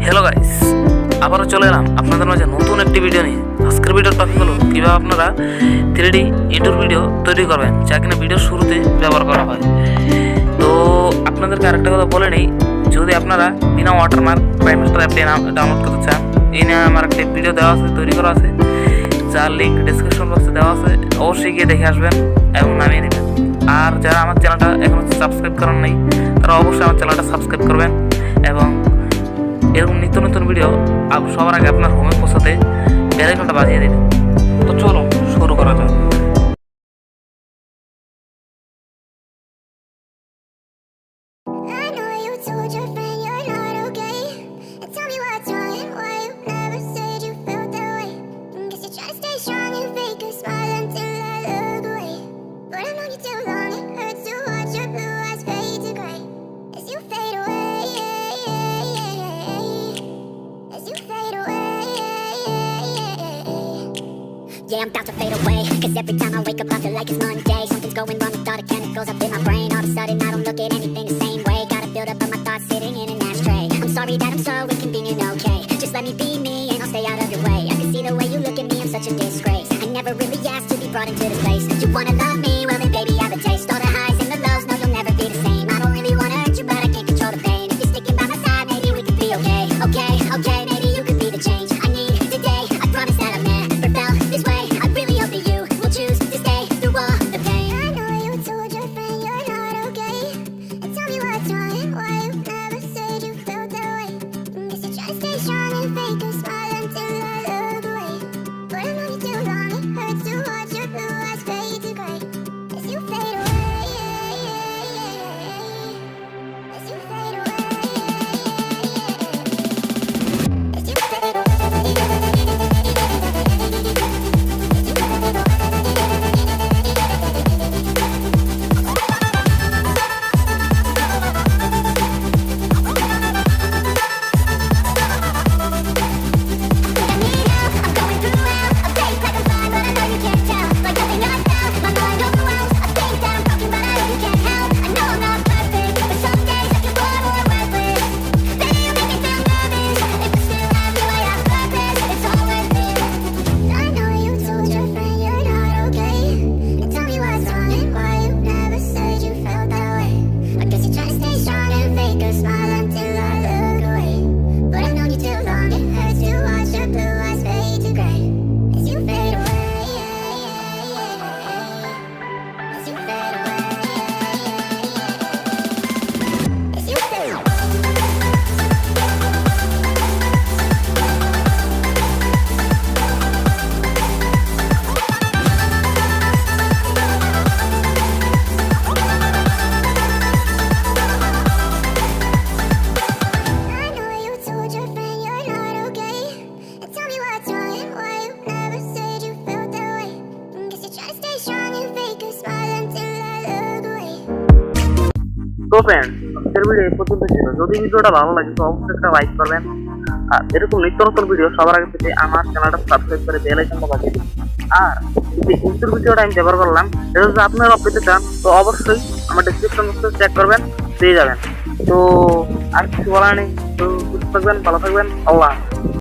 Hello guys, আবারও চলে এলাম আপনাদের মাঝে নতুন একটি ভিডিও নিয়ে। আজকের ভিডিওর টপিক হলো কীভাবে আপনারা 3D ইন্ট্রো ভিডিও তৈরি করবেন, যা কিনা ভিডিওর শুরুতে ব্যবহার করা হয়। তো আপনাদেরকে আরেকটা কথা বলে নিই, যদি আপনারা বিনা ওয়াটারমার্ক কিনেমাস্টার অ্যাপটি ডাউনলোড করতে চান, এই নিয়ে আমার একটা ভিডিও দেওয়া আছে, তৈরি করা আছে, যার লিঙ্ক ডিসক্রিপশন বক্সে দেওয়া আছে। অবশ্যই গিয়ে দেখে আসবেন এবং নামিয়ে নেবেন। আর যারা আমার চ্যানেলটা এখনও সাবস্ক্রাইব করেন নাই, তারা অবশ্যই আমার চ্যানেলটা সাবস্ক্রাইব করবেন এবং এরকম নিত্য নতুন ভিডিও সবার আগে আপনার হোমে পৌঁছাতে বেল আইকনটা বাজিয়ে দেবেন। তো চলো শুরু করা যাক। Yeah, I'm about to fade away, cause every time I wake up I feel like it's Monday. Something's going wrong with all the chemicals up in my brain. All of a sudden I don't look at anything the same way. Gotta build up of my thoughts sitting in an ashtray. I'm sorry that I'm so inconvenient, okay. Just let me be me and I'll stay out of your way. I can see the way you look at me, I'm such a disgrace. I never really asked to be brought into this place. You wanna love me? Well then baby I have a taste. All the highs and the lows, no you'll never be the same. I don't really wanna hurt you but I can't control the pain. If you're sticking by my side, maybe we could be okay. Okay, okay, maybe you could be the change I need today. I promise that I've never felt this way. তো friends, আজকের video এই পর্যন্ত ছিল। যদি ভিডিওটা ভালো লাগে তো অবশ্যই একটা লাইক করবেন আর এরকম নিত্য নতুন ভিডিও সবার আগে পেতে আমার চ্যানেলটা সাবস্ক্রাইব করে বেল আইকনটা বাজিয়ে দিন। আর যে ইন্টার ভিডিওটা আমি ব্যবহার করলাম এটা যদি আপনারা পেতে চান তো অবশ্যই আমার ডেসক্রিপশন বক্সে চেক করবেন, পেয়ে যাবেন। তো আর কিছু বলার নেই। তো সুস্থ থাকবেন, ভালো থাকবেন, আল্লাহ।